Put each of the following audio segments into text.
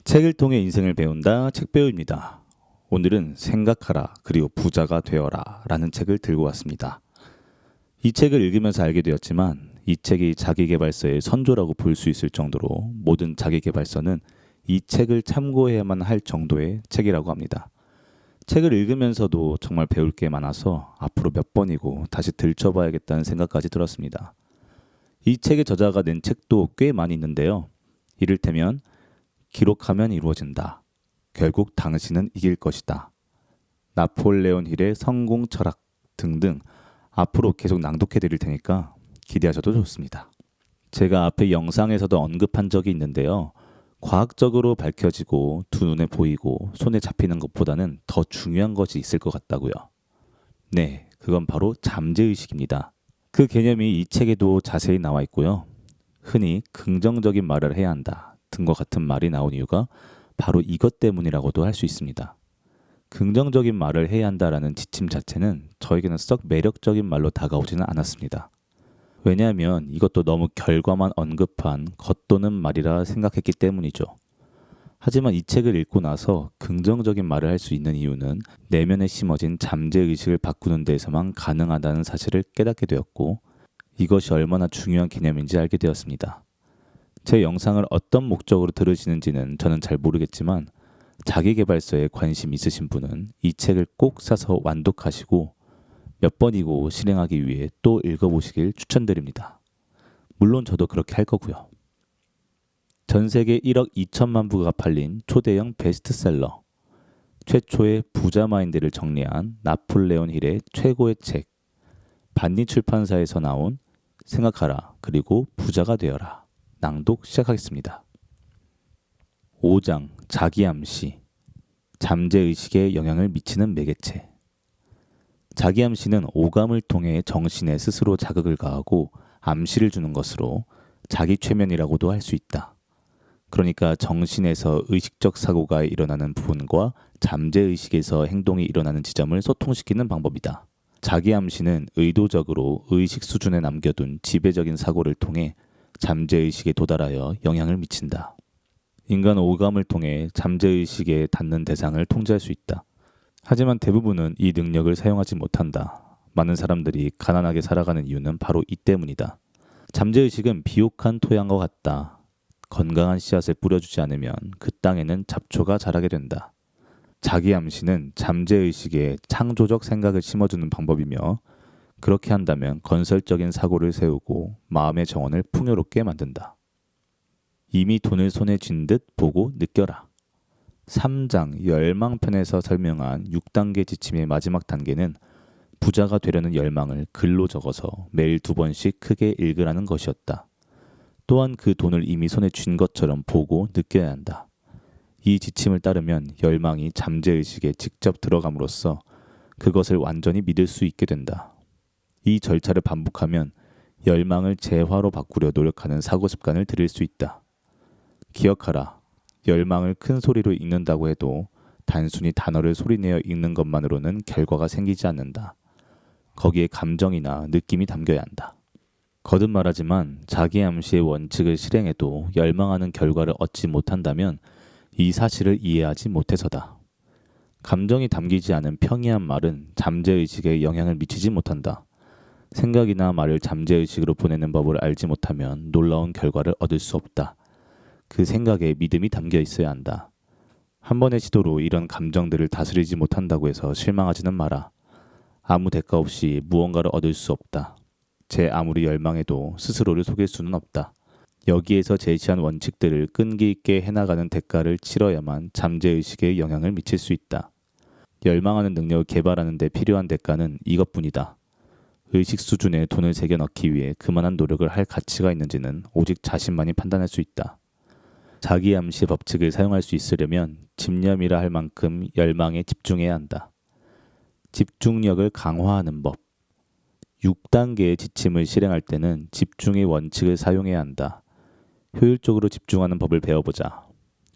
책을 통해 인생을 배운다 책배우입니다. 오늘은 생각하라 그리고 부자가 되어라 라는 책을 들고 왔습니다. 이 책을 읽으면서 알게 되었지만 이 책이 자기계발서의 선조라고 볼 수 있을 정도로 모든 자기계발서는 이 책을 참고해야만 할 정도의 책이라고 합니다. 책을 읽으면서도 정말 배울 게 많아서 앞으로 몇 번이고 다시 들춰봐야겠다는 생각까지 들었습니다. 이 책의 저자가 낸 책도 꽤 많이 있는데요. 이를테면 기록하면 이루어진다. 결국 당신은 이길 것이다. 나폴레온 힐의 성공 철학 등등 앞으로 계속 낭독해 드릴 테니까 기대하셔도 좋습니다. 제가 앞에 영상에서도 언급한 적이 있는데요. 과학적으로 밝혀지고 두 눈에 보이고 손에 잡히는 것보다는 더 중요한 것이 있을 것 같다고요. 네, 그건 바로 잠재의식입니다. 그 개념이 이 책에도 자세히 나와 있고요. 흔히 긍정적인 말을 해야 한다 등과 같은 말이 나온 이유가 바로 이것 때문이라고도 할 수 있습니다. 긍정적인 말을 해야 한다라는 지침 자체는 저에게는 썩 매력적인 말로 다가오지는 않았습니다. 왜냐하면 이것도 너무 결과만 언급한 겉도는 말이라 생각했기 때문이죠. 하지만 이 책을 읽고 나서 긍정적인 말을 할 수 있는 이유는 내면에 심어진 잠재의식을 바꾸는 데에서만 가능하다는 사실을 깨닫게 되었고 이것이 얼마나 중요한 개념인지 알게 되었습니다. 제 영상을 어떤 목적으로 들으시는지는 저는 잘 모르겠지만 자기계발서에 관심 있으신 분은 이 책을 꼭 사서 완독하시고 몇 번이고 실행하기 위해 또 읽어보시길 추천드립니다. 물론 저도 그렇게 할 거고요. 전 세계 1억 2천만 부가 팔린 초대형 베스트셀러, 최초의 부자 마인드를 정리한 나폴레온 힐의 최고의 책, 반니 출판사에서 나온 생각하라 그리고 부자가 되어라 낭독 시작하겠습니다. 5장 자기암시, 잠재의식에 영향을 미치는 매개체. 자기암시는 오감을 통해 정신에 스스로 자극을 가하고 암시를 주는 것으로 자기최면이라고도 할 수 있다. 그러니까 정신에서 의식적 사고가 일어나는 부분과 잠재의식에서 행동이 일어나는 지점을 소통시키는 방법이다. 자기암시는 의도적으로 의식 수준에 남겨둔 지배적인 사고를 통해 잠재의식에 도달하여 영향을 미친다. 인간 오감을 통해 잠재의식에 닿는 대상을 통제할 수 있다. 하지만 대부분은 이 능력을 사용하지 못한다. 많은 사람들이 가난하게 살아가는 이유는 바로 이 때문이다. 잠재의식은 비옥한 토양과 같다. 건강한 씨앗을 뿌려주지 않으면 그 땅에는 잡초가 자라게 된다. 자기암시는 잠재의식에 창조적 생각을 심어주는 방법이며 그렇게 한다면 건설적인 사고를 세우고 마음의 정원을 풍요롭게 만든다. 이미 돈을 손에 쥔 듯 보고 느껴라. 3장 열망편에서 설명한 6단계 지침의 마지막 단계는 부자가 되려는 열망을 글로 적어서 매일 2번씩 크게 읽으라는 것이었다. 또한 그 돈을 이미 손에 쥔 것처럼 보고 느껴야 한다. 이 지침을 따르면 열망이 잠재의식에 직접 들어감으로써 그것을 완전히 믿을 수 있게 된다. 이 절차를 반복하면 열망을 재화로 바꾸려 노력하는 사고 습관을 들일 수 있다. 기억하라. 열망을 큰 소리로 읽는다고 해도 단순히 단어를 소리내어 읽는 것만으로는 결과가 생기지 않는다. 거기에 감정이나 느낌이 담겨야 한다. 거듭 말하지만 자기암시의 원칙을 실행해도 열망하는 결과를 얻지 못한다면 이 사실을 이해하지 못해서다. 감정이 담기지 않은 평이한 말은 잠재의식에 영향을 미치지 못한다. 생각이나 말을 잠재의식으로 보내는 법을 알지 못하면 놀라운 결과를 얻을 수 없다. 그 생각에 믿음이 담겨 있어야 한다. 한 번의 시도로 이런 감정들을 다스리지 못한다고 해서 실망하지는 마라. 아무 대가 없이 무언가를 얻을 수 없다. 제 아무리 열망해도 스스로를 속일 수는 없다. 여기에서 제시한 원칙들을 끈기 있게 해나가는 대가를 치러야만 잠재의식에 영향을 미칠 수 있다. 열망하는 능력을 개발하는 데 필요한 대가는 이것뿐이다. 의식 수준에 돈을 새겨 넣기 위해 그만한 노력을 할 가치가 있는지는 오직 자신만이 판단할 수 있다. 자기암시 법칙을 사용할 수 있으려면 집념이라 할 만큼 열망에 집중해야 한다. 집중력을 강화하는 법. 6단계의 지침을 실행할 때는 집중의 원칙을 사용해야 한다. 효율적으로 집중하는 법을 배워보자.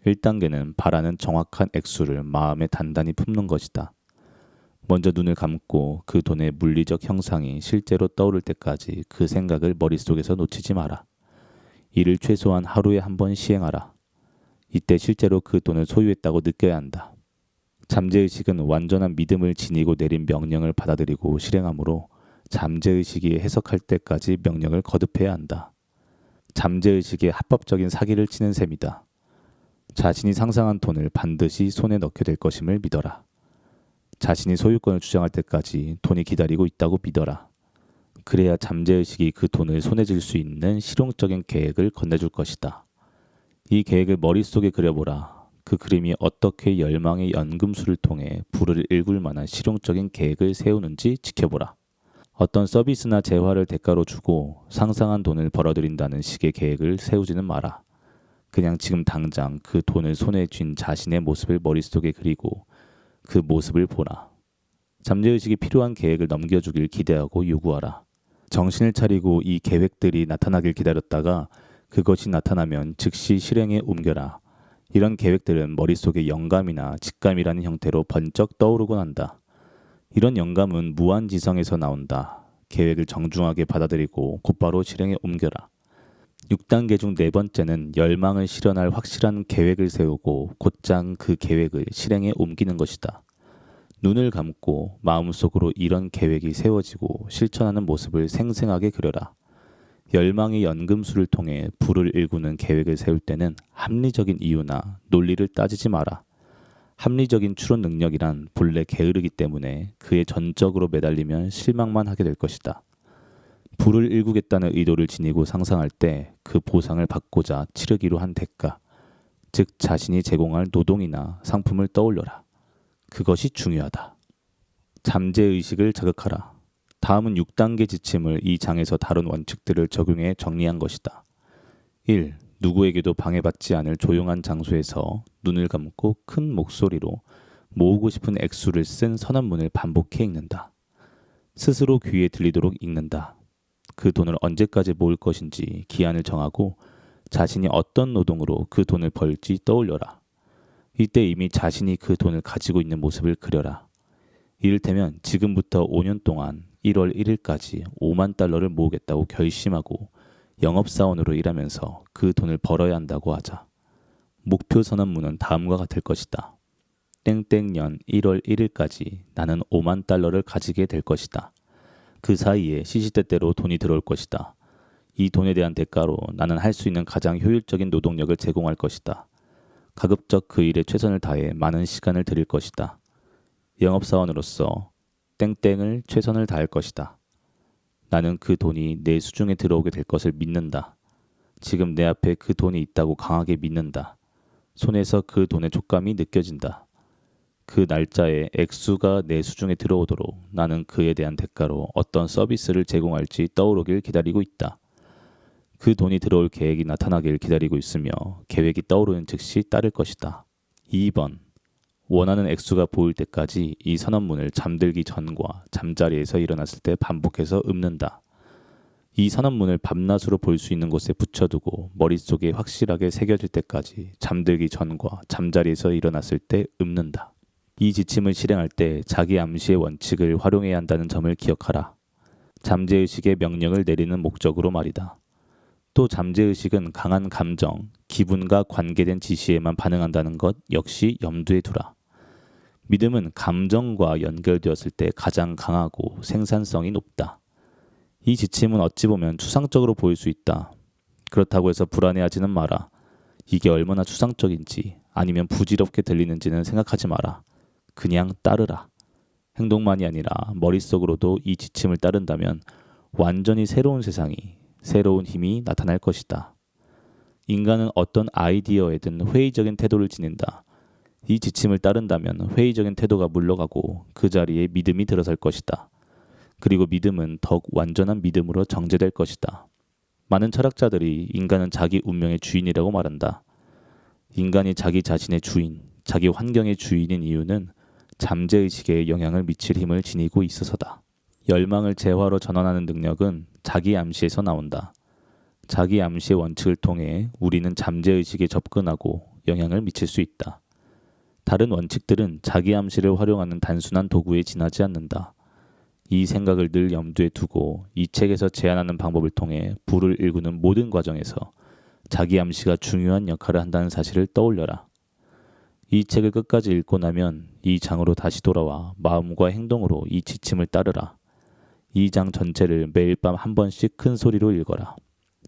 1단계는 바라는 정확한 액수를 마음에 단단히 품는 것이다. 먼저 눈을 감고 그 돈의 물리적 형상이 실제로 떠오를 때까지 그 생각을 머릿속에서 놓치지 마라. 이를 최소한 하루에 한 번 시행하라. 이때 실제로 그 돈을 소유했다고 느껴야 한다. 잠재의식은 완전한 믿음을 지니고 내린 명령을 받아들이고 실행하므로 잠재의식이 해석할 때까지 명령을 거듭해야 한다. 잠재의식의 합법적인 사기를 치는 셈이다. 자신이 상상한 돈을 반드시 손에 넣게 될 것임을 믿어라. 자신이 소유권을 주장할 때까지 돈이 기다리고 있다고 믿어라. 그래야 잠재의식이 그 돈을 손에 쥘 수 있는 실용적인 계획을 건네줄 것이다. 이 계획을 머릿속에 그려보라. 그 그림이 어떻게 열망의 연금술을 통해 부를 일굴 만한 실용적인 계획을 세우는지 지켜보라. 어떤 서비스나 재화를 대가로 주고 상상한 돈을 벌어들인다는 식의 계획을 세우지는 마라. 그냥 지금 당장 그 돈을 손에 쥔 자신의 모습을 머릿속에 그리고 그 모습을 보라. 잠재의식이 필요한 계획을 넘겨주길 기대하고 요구하라. 정신을 차리고 이 계획들이 나타나길 기다렸다가 그것이 나타나면 즉시 실행에 옮겨라. 이런 계획들은 머릿속에 영감이나 직감이라는 형태로 번쩍 떠오르곤 한다. 이런 영감은 무한지성에서 나온다. 계획을 정중하게 받아들이고 곧바로 실행에 옮겨라. 6단계 중 4번째는 열망을 실현할 확실한 계획을 세우고 곧장 그 계획을 실행에 옮기는 것이다. 눈을 감고 마음속으로 이런 계획이 세워지고 실천하는 모습을 생생하게 그려라. 열망의 연금술을 통해 부를 일구는 계획을 세울 때는 합리적인 이유나 논리를 따지지 마라. 합리적인 추론 능력이란 본래 게으르기 때문에 그에 전적으로 매달리면 실망만 하게 될 것이다. 부를 일구겠다는 의도를 지니고 상상할 때 그 보상을 받고자 치르기로 한 대가, 즉 자신이 제공할 노동이나 상품을 떠올려라. 그것이 중요하다. 잠재의식을 자극하라. 다음은 6단계 지침을 이 장에서 다룬 원칙들을 적용해 정리한 것이다. 1. 누구에게도 방해받지 않을 조용한 장소에서 눈을 감고 큰 목소리로 모으고 싶은 액수를 쓴 선언문을 반복해 읽는다. 스스로 귀에 들리도록 읽는다. 그 돈을 언제까지 모을 것인지 기한을 정하고 자신이 어떤 노동으로 그 돈을 벌지 떠올려라. 이때 이미 자신이 그 돈을 가지고 있는 모습을 그려라. 이를테면 지금부터 5년 동안 1월 1일까지 5만 달러를 모으겠다고 결심하고 영업사원으로 일하면서 그 돈을 벌어야 한다고 하자. 목표 선언문은 다음과 같을 것이다. 땡땡년 1월 1일까지 나는 5만 달러를 가지게 될 것이다. 그 사이에 시시때때로 돈이 들어올 것이다. 이 돈에 대한 대가로 나는 할 수 있는 가장 효율적인 노동력을 제공할 것이다. 가급적 그 일에 최선을 다해 많은 시간을 들일 것이다. 영업사원으로서 땡땡을 최선을 다할 것이다. 나는 그 돈이 내 수중에 들어오게 될 것을 믿는다. 지금 내 앞에 그 돈이 있다고 강하게 믿는다. 손에서 그 돈의 촉감이 느껴진다. 그 날짜에 액수가 내 수중에 들어오도록 나는 그에 대한 대가로 어떤 서비스를 제공할지 떠오르길 기다리고 있다. 그 돈이 들어올 계획이 나타나길 기다리고 있으며 계획이 떠오르는 즉시 따를 것이다. 2번. 원하는 액수가 보일 때까지 이 선언문을 잠들기 전과 잠자리에서 일어났을 때 반복해서 읊는다. 이 선언문을 밤낮으로 볼 수 있는 곳에 붙여두고 머릿속에 확실하게 새겨질 때까지 잠들기 전과 잠자리에서 일어났을 때 읊는다. 이 지침을 실행할 때 자기 암시의 원칙을 활용해야 한다는 점을 기억하라. 잠재의식의 명령을 내리는 목적으로 말이다. 또 잠재의식은 강한 감정, 기분과 관계된 지시에만 반응한다는 것 역시 염두에 두라. 믿음은 감정과 연결되었을 때 가장 강하고 생산성이 높다. 이 지침은 어찌 보면 추상적으로 보일 수 있다. 그렇다고 해서 불안해하지는 마라. 이게 얼마나 추상적인지 아니면 부질없게 들리는지는 생각하지 마라. 그냥 따르라. 행동만이 아니라 머릿속으로도 이 지침을 따른다면 완전히 새로운 세상이, 새로운 힘이 나타날 것이다. 인간은 어떤 아이디어에든 회의적인 태도를 지닌다. 이 지침을 따른다면 회의적인 태도가 물러가고 그 자리에 믿음이 들어설 것이다. 그리고 믿음은 더욱 완전한 믿음으로 정제될 것이다. 많은 철학자들이 인간은 자기 운명의 주인이라고 말한다. 인간이 자기 자신의 주인, 자기 환경의 주인인 이유는 잠재의식에 영향을 미칠 힘을 지니고 있어서다. 열망을 재화로 전환하는 능력은 자기 암시에서 나온다. 자기 암시의 원칙을 통해 우리는 잠재의식에 접근하고 영향을 미칠 수 있다. 다른 원칙들은 자기 암시를 활용하는 단순한 도구에 지나지 않는다. 이 생각을 늘 염두에 두고 이 책에서 제안하는 방법을 통해 부를 일구는 모든 과정에서 자기 암시가 중요한 역할을 한다는 사실을 떠올려라. 이 책을 끝까지 읽고 나면 이 장으로 다시 돌아와 마음과 행동으로 이 지침을 따르라. 이 장 전체를 매일 밤 한 번씩 큰 소리로 읽어라.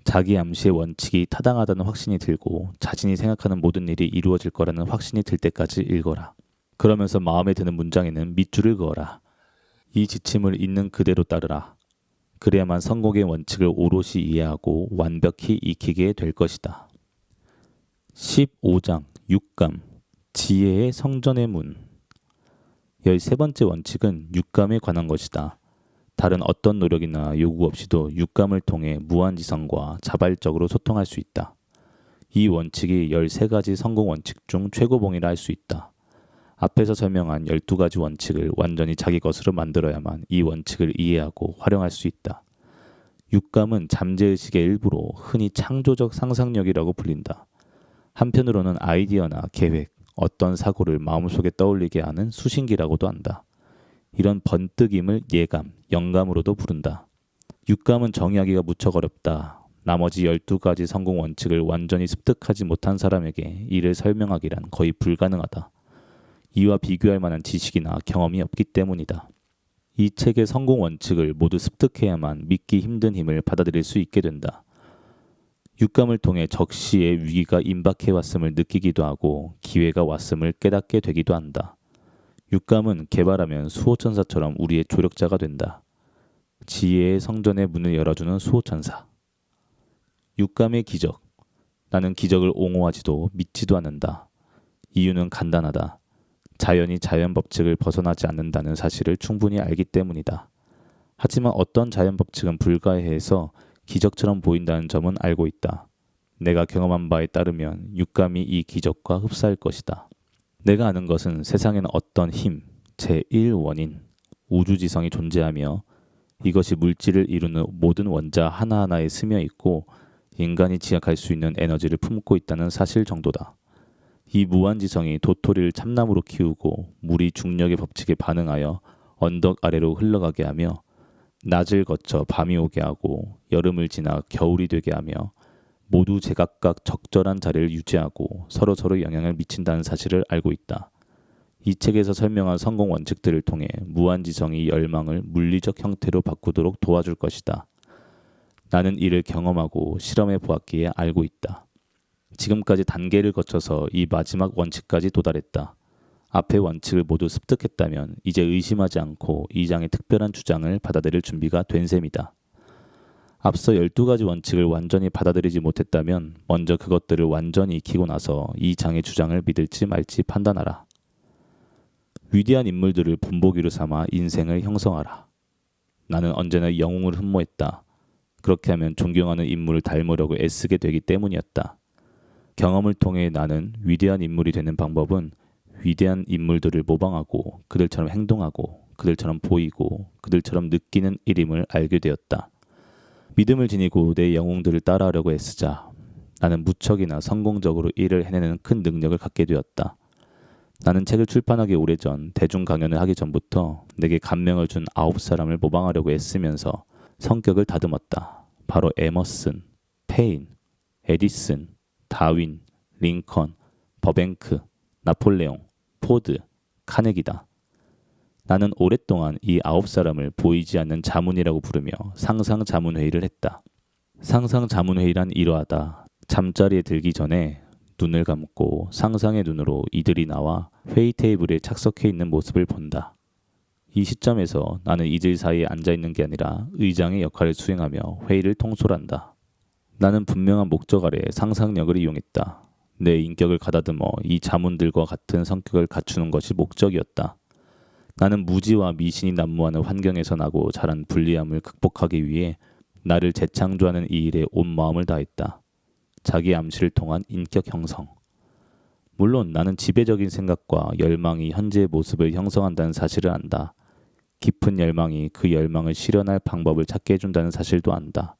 자기 암시의 원칙이 타당하다는 확신이 들고 자신이 생각하는 모든 일이 이루어질 거라는 확신이 들 때까지 읽어라. 그러면서 마음에 드는 문장에는 밑줄을 그어라. 이 지침을 있는 그대로 따르라. 그래야만 성공의 원칙을 오롯이 이해하고 완벽히 익히게 될 것이다. 15장 6감 지혜의 성전의 문. 13번째 원칙은 육감에 관한 것이다. 다른 어떤 노력이나 요구 없이도 육감을 통해 무한지성과 자발적으로 소통할 수 있다. 이 원칙이 13가지 성공 원칙 중 최고봉이라 할 수 있다. 앞에서 설명한 12가지 원칙을 완전히 자기 것으로 만들어야만 이 원칙을 이해하고 활용할 수 있다. 육감은 잠재의식의 일부로 흔히 창조적 상상력이라고 불린다. 한편으로는 아이디어나 계획, 어떤 사고를 마음속에 떠올리게 하는 수신기라고도 한다. 이런 번뜩임을 예감, 영감으로도 부른다. 육감은 정의하기가 무척 어렵다. 나머지 12가지 성공 원칙을 완전히 습득하지 못한 사람에게 이를 설명하기란 거의 불가능하다. 이와 비교할 만한 지식이나 경험이 없기 때문이다. 이 책의 성공 원칙을 모두 습득해야만 믿기 힘든 힘을 받아들일 수 있게 된다. 육감을 통해 적시에 위기가 임박해왔음을 느끼기도 하고 기회가 왔음을 깨닫게 되기도 한다. 육감은 개발하면 수호천사처럼 우리의 조력자가 된다. 지혜의 성전의 문을 열어주는 수호천사. 육감의 기적. 나는 기적을 옹호하지도 믿지도 않는다. 이유는 간단하다. 자연이 자연 법칙을 벗어나지 않는다는 사실을 충분히 알기 때문이다. 하지만 어떤 자연 법칙은 불가해해서 기적처럼 보인다는 점은 알고 있다. 내가 경험한 바에 따르면 육감이 이 기적과 흡사할 것이다. 내가 아는 것은 세상에는 어떤 힘, 제1원인, 우주지성이 존재하며 이것이 물질을 이루는 모든 원자 하나하나에 스며 있고 인간이 지각할 수 있는 에너지를 품고 있다는 사실 정도다. 이 무한지성이 도토리를 참나무로 키우고 물이 중력의 법칙에 반응하여 언덕 아래로 흘러가게 하며 낮을 거쳐 밤이 오게 하고 여름을 지나 겨울이 되게 하며 모두 제각각 적절한 자리를 유지하고 서로서로 영향을 미친다는 사실을 알고 있다. 이 책에서 설명한 성공 원칙들을 통해 무한지성이 열망을 물리적 형태로 바꾸도록 도와줄 것이다. 나는 이를 경험하고 실험해 보았기에 알고 있다. 지금까지 단계를 거쳐서 이 마지막 원칙까지 도달했다. 앞의 원칙을 모두 습득했다면 이제 의심하지 않고 이 장의 특별한 주장을 받아들일 준비가 된 셈이다. 앞서 12가지 원칙을 완전히 받아들이지 못했다면 먼저 그것들을 완전히 익히고 나서 이 장의 주장을 믿을지 말지 판단하라. 위대한 인물들을 본보기로 삼아 인생을 형성하라. 나는 언제나 영웅을 흠모했다. 그렇게 하면 존경하는 인물을 닮으려고 애쓰게 되기 때문이었다. 경험을 통해 나는 위대한 인물이 되는 방법은 위대한 인물들을 모방하고 그들처럼 행동하고 그들처럼 보이고 그들처럼 느끼는 일임을 알게 되었다. 믿음을 지니고 내 영웅들을 따라하려고 애쓰자 나는 무척이나 성공적으로 일을 해내는 큰 능력을 갖게 되었다. 나는 책을 출판하기 오래전 대중 강연을 하기 전부터 내게 감명을 준 9사람을 모방하려고 애쓰면서 성격을 다듬었다. 바로 에머슨, 페인, 에디슨, 다윈, 링컨, 버뱅크, 나폴레옹, 포드, 카네기다. 나는 오랫동안 이 9사람을 보이지 않는 자문이라고 부르며 상상자문회의를 했다. 상상자문회의란 이러하다. 잠자리에 들기 전에 눈을 감고 상상의 눈으로 이들이 나와 회의 테이블에 착석해 있는 모습을 본다. 이 시점에서 나는 이들 사이에 앉아있는 게 아니라 의장의 역할을 수행하며 회의를 통솔한다. 나는 분명한 목적 아래 상상력을 이용했다. 내 인격을 가다듬어 이 자문들과 같은 성격을 갖추는 것이 목적이었다. 나는 무지와 미신이 난무하는 환경에서 나고 자란 불리함을 극복하기 위해 나를 재창조하는 이 일에 온 마음을 다했다. 자기 암시를 통한 인격 형성. 물론 나는 지배적인 생각과 열망이 현재의 모습을 형성한다는 사실을 안다. 깊은 열망이 그 열망을 실현할 방법을 찾게 해준다는 사실도 안다.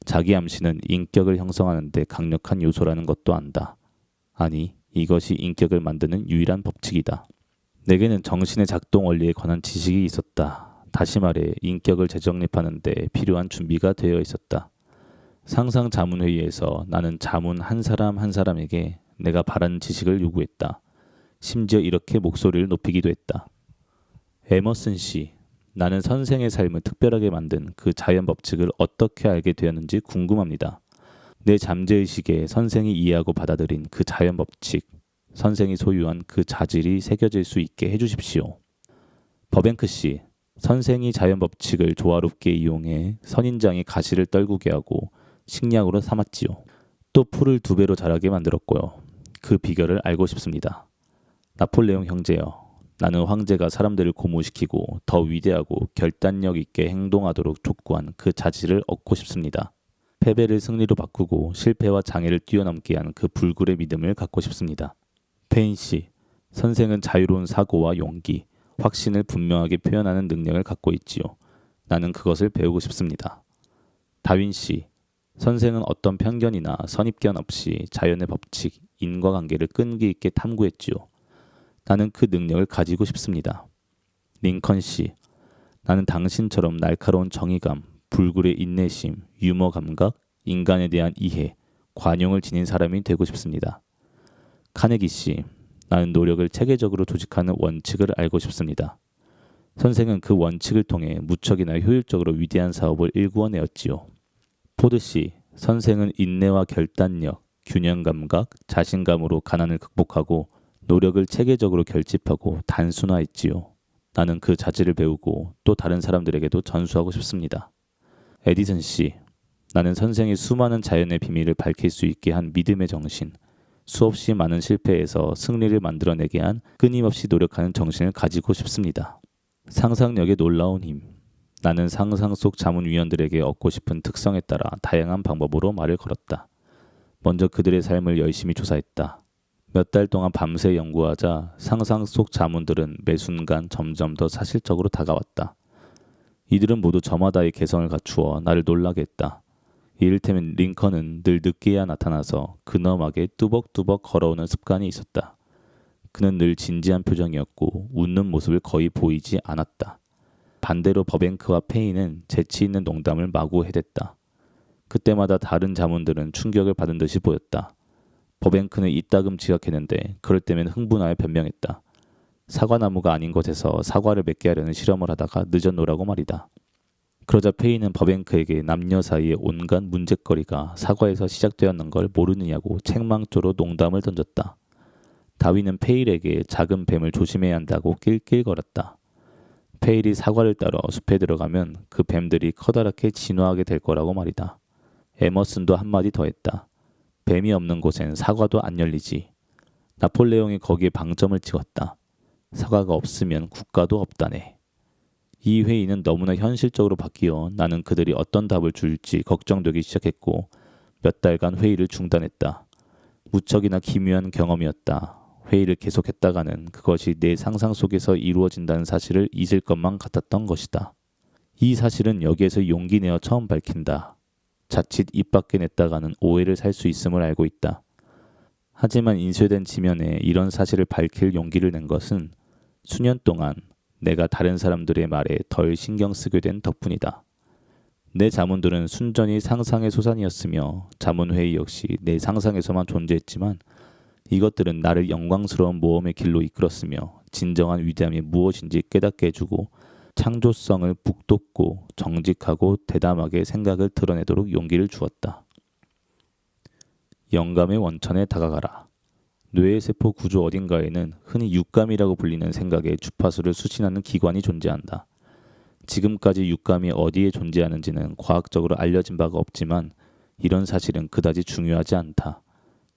자기 암시는 인격을 형성하는 데 강력한 요소라는 것도 안다. 아니, 이것이 인격을 만드는 유일한 법칙이다. 내게는 정신의 작동 원리에 관한 지식이 있었다. 다시 말해 인격을 재정립하는 데 필요한 준비가 되어 있었다. 상상 자문회의에서 나는 자문 한 사람 한 사람에게 내가 바라는 지식을 요구했다. 심지어 이렇게 목소리를 높이기도 했다. 에머슨 씨, 나는 선생의 삶을 특별하게 만든 그 자연 법칙을 어떻게 알게 되었는지 궁금합니다. 내 잠재의식에 선생이 이해하고 받아들인 그 자연 법칙, 선생이 소유한 그 자질이 새겨질 수 있게 해주십시오. 버뱅크 씨, 선생이 자연 법칙을 조화롭게 이용해 선인장이 가시를 떨구게 하고 식량으로 삼았지요. 또 풀을 2배로 자라게 만들었고요. 그 비결을 알고 싶습니다. 나폴레옹 형제여, 나는 황제가 사람들을 고무시키고 더 위대하고 결단력 있게 행동하도록 촉구한 그 자질을 얻고 싶습니다. 패배를 승리로 바꾸고 실패와 장애를 뛰어넘게 한 그 불굴의 믿음을 갖고 싶습니다. 페인 씨, 선생은 자유로운 사고와 용기, 확신을 분명하게 표현하는 능력을 갖고 있지요. 나는 그것을 배우고 싶습니다. 다윈 씨, 선생은 어떤 편견이나 선입견 없이 자연의 법칙, 인과관계를 끈기 있게 탐구했지요. 나는 그 능력을 가지고 싶습니다. 링컨 씨, 나는 당신처럼 날카로운 정의감, 불굴의 인내심, 유머 감각, 인간에 대한 이해, 관용을 지닌 사람이 되고 싶습니다. 카네기 씨, 나는 노력을 체계적으로 조직하는 원칙을 알고 싶습니다. 선생은 그 원칙을 통해 무척이나 효율적으로 위대한 사업을 일구어내었지요. 포드 씨, 선생은 인내와 결단력, 균형 감각, 자신감으로 가난을 극복하고 노력을 체계적으로 결집하고 단순화했지요. 나는 그 자질을 배우고 또 다른 사람들에게도 전수하고 싶습니다. 에디슨 씨, 나는 선생이 수많은 자연의 비밀을 밝힐 수 있게 한 믿음의 정신, 수없이 많은 실패에서 승리를 만들어내게 한 끊임없이 노력하는 정신을 가지고 싶습니다. 상상력의 놀라운 힘, 나는 상상 속 자문위원들에게 얻고 싶은 특성에 따라 다양한 방법으로 말을 걸었다. 먼저 그들의 삶을 열심히 조사했다. 몇 달 동안 밤새 연구하자 상상 속 자문들은 매 순간 점점 더 사실적으로 다가왔다. 이들은 모두 저마다의 개성을 갖추어 나를 놀라게 했다. 이를테면 링컨은 늘 늦게야 나타나서 근엄하게 뚜벅뚜벅 걸어오는 습관이 있었다. 그는 늘 진지한 표정이었고 웃는 모습을 거의 보이지 않았다. 반대로 버뱅크와 페인은 재치 있는 농담을 마구 해댔다. 그때마다 다른 자문들은 충격을 받은 듯이 보였다. 버뱅크는 이따금 지각했는데 그럴 때면 흥분하여 변명했다. 사과나무가 아닌 곳에서 사과를 맺게 하려는 실험을 하다가 늦었노라고 말이다. 그러자 페인은 버뱅크에게 남녀 사이의 온갖 문제거리가 사과에서 시작되었는 걸 모르느냐고 책망조로 농담을 던졌다. 다윈은 페일에게 작은 뱀을 조심해야 한다고 낄낄거렸다. 페일이 사과를 따러 숲에 들어가면 그 뱀들이 커다랗게 진화하게 될 거라고 말이다. 에머슨도 한마디 더 했다. 뱀이 없는 곳엔 사과도 안 열리지. 나폴레옹이 거기에 방점을 찍었다. 사과가 없으면 국가도 없다네. 이 회의는 너무나 현실적으로 바뀌어 나는 그들이 어떤 답을 줄지 걱정되기 시작했고 몇 달간 회의를 중단했다. 무척이나 기묘한 경험이었다. 회의를 계속했다가는 그것이 내 상상 속에서 이루어진다는 사실을 잊을 것만 같았던 것이다. 이 사실은 여기에서 용기 내어 처음 밝힌다. 자칫 입 밖에 냈다가는 오해를 살 수 있음을 알고 있다. 하지만 인쇄된 지면에 이런 사실을 밝힐 용기를 낸 것은 수년 동안 내가 다른 사람들의 말에 덜 신경 쓰게 된 덕분이다. 내 자문들은 순전히 상상의 소산이었으며 자문회의 역시 내 상상에서만 존재했지만 이것들은 나를 영광스러운 모험의 길로 이끌었으며 진정한 위대함이 무엇인지 깨닫게 해주고 창조성을 북돋고 정직하고 대담하게 생각을 드러내도록 용기를 주었다. 영감의 원천에 다가가라. 뇌의 세포 구조 어딘가에는 흔히 육감이라고 불리는 생각의 주파수를 수신하는 기관이 존재한다. 지금까지 육감이 어디에 존재하는지는 과학적으로 알려진 바가 없지만 이런 사실은 그다지 중요하지 않다.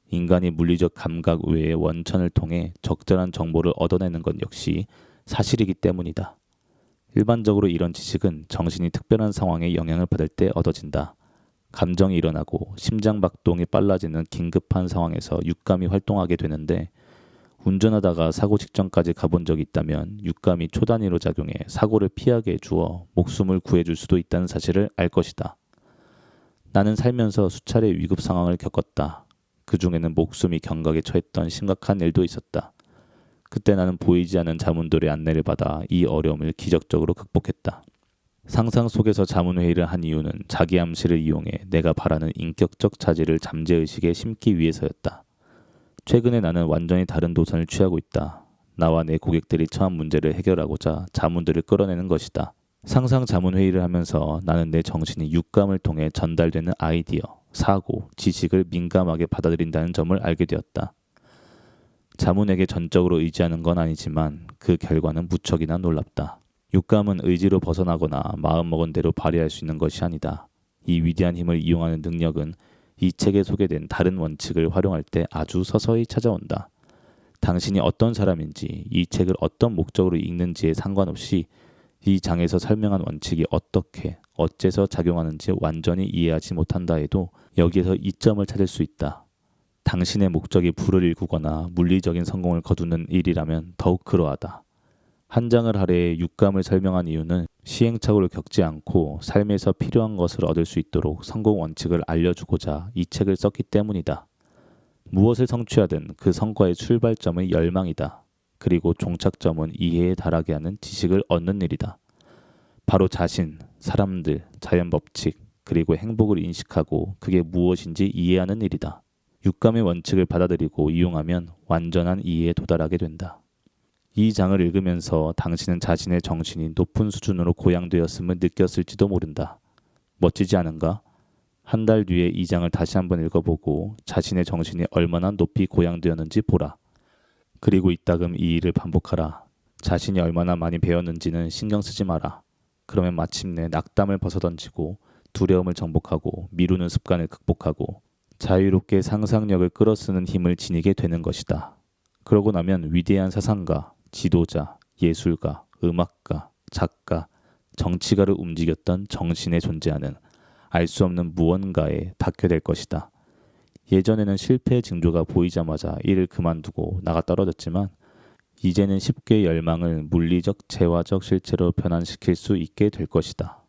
인간이 물리적 감각 외의 원천을 통해 적절한 정보를 얻어내는 것 역시 사실이기 때문이다. 일반적으로 이런 지식은 정신이 특별한 상황에 영향을 받을 때 얻어진다. 감정이 일어나고 심장박동이 빨라지는 긴급한 상황에서 육감이 활동하게 되는데 운전하다가 사고 직전까지 가본 적이 있다면 육감이 초단위로 작용해 사고를 피하게 해주어 목숨을 구해줄 수도 있다는 사실을 알 것이다. 나는 살면서 수차례 위급 상황을 겪었다. 그 중에는 목숨이 경각에 처했던 심각한 일도 있었다. 그때 나는 보이지 않는 자문들의 안내를 받아 이 어려움을 기적적으로 극복했다. 상상 속에서 자문회의를 한 이유는 자기 암시를 이용해 내가 바라는 인격적 자질을 잠재의식에 심기 위해서였다. 최근에 나는 완전히 다른 도전을 취하고 있다. 나와 내 고객들이 처한 문제를 해결하고자 자문들을 끌어내는 것이다. 상상 자문회의를 하면서 나는 내 정신이 육감을 통해 전달되는 아이디어, 사고, 지식을 민감하게 받아들인다는 점을 알게 되었다. 자문에게 전적으로 의지하는 건 아니지만 그 결과는 무척이나 놀랍다. 육감은 의지로 벗어나거나 마음먹은 대로 발휘할 수 있는 것이 아니다. 이 위대한 힘을 이용하는 능력은 이 책에 소개된 다른 원칙을 활용할 때 아주 서서히 찾아온다. 당신이 어떤 사람인지, 이 책을 어떤 목적으로 읽는지에 상관없이 이 장에서 설명한 원칙이 어떻게, 어째서 작용하는지 완전히 이해하지 못한다 해도 여기에서 이점을 찾을 수 있다. 당신의 목적이 부를 일구거나 물리적인 성공을 거두는 일이라면 더욱 그러하다. 한 장을 할애해 육감을 설명한 이유는 시행착오를 겪지 않고 삶에서 필요한 것을 얻을 수 있도록 성공 원칙을 알려주고자 이 책을 썼기 때문이다. 무엇을 성취하든 그 성과의 출발점은 열망이다. 그리고 종착점은 이해에 달하게 하는 지식을 얻는 일이다. 바로 자신, 사람들, 자연법칙, 그리고 행복을 인식하고 그게 무엇인지 이해하는 일이다. 육감의 원칙을 받아들이고 이용하면 완전한 이해에 도달하게 된다. 이 장을 읽으면서 당신은 자신의 정신이 높은 수준으로 고양되었음을 느꼈을지도 모른다. 멋지지 않은가? 한 달 뒤에 이 장을 다시 한번 읽어보고 자신의 정신이 얼마나 높이 고양되었는지 보라. 그리고 이따금 이 일을 반복하라. 자신이 얼마나 많이 배웠는지는 신경 쓰지 마라. 그러면 마침내 낙담을 벗어던지고 두려움을 정복하고 미루는 습관을 극복하고 자유롭게 상상력을 끌어쓰는 힘을 지니게 되는 것이다. 그러고 나면 위대한 사상가, 지도자, 예술가, 음악가, 작가, 정치가를 움직였던 정신에 존재하는 알 수 없는 무언가에 닿게 될 것이다. 예전에는 실패의 징조가 보이자마자 일을 그만두고 나가 떨어졌지만 이제는 쉽게 열망을 물리적, 재화적 실체로 변환시킬 수 있게 될 것이다.